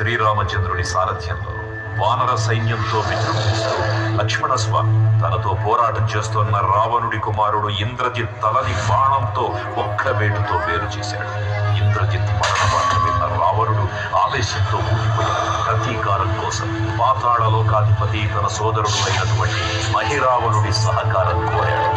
శ్రీరామచంద్రుడి సారథ్యంలో వానర సైన్యంతో విజృంభిస్తూ లక్ష్మణస్వామి తనతో పోరాటం చేస్తున్న రావణుడి కుమారుడు ఇంద్రజిత్ తలని బాణంతో ఒక్క వేటుతో వేరు చేశాడు. ఇంద్రజిత్ మరణ వార్త విన్న రావణుడు ఆవేశంతో ఊగిపోయాడు. ప్రతీకారం కోసం పాతాళలోకాధిపతి తన సోదరుడు అయినటువంటి మహిరావణుడి సహకారం కోరాడు.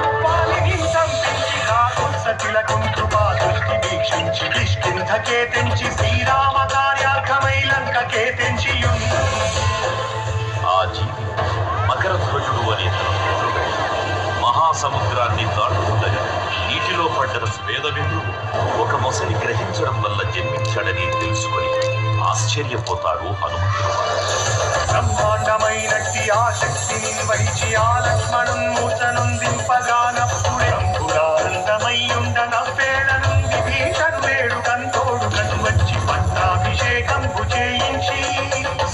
ఆ జీవి మకరధ్వజుడు అనే తన మిత్రుడు మహాసముద్రాన్ని దాటుతుండగా నీటిలో పడ్డ స్వేదవిందుడు ఒక మొసలి గ్రహించడం వల్ల జన్మించాడని తెలుసుకొని ఆశ్చర్యపోతాడు హనుమంతుడు. బ్రహ్మాండమైనట్టి ఆ శక్తిని వహించి ఆ లక్ష్మణున్మూర్చనుందింపగానప్పుడెంపుడానందమై ఉండ నవ్వేళ నుండి భీషణుడేడు కంతోడు కనువచ్చి పట్టాభిషేకంబు చేయించి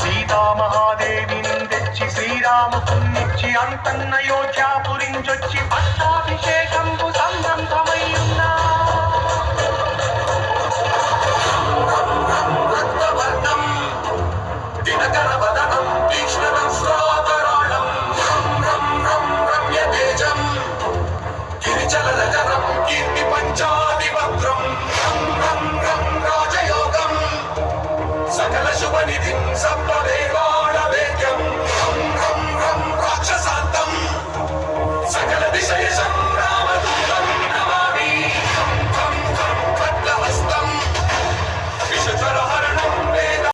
సీతామహాదేవిని తెచ్చి శ్రీరాముకున్నిచ్చి అంతన్నయోధ్యాపురించొచ్చి పట్టాభిషేకంబు సంరంభమై ఉన్నా సకల శుభ నిధిం సప్తదేవా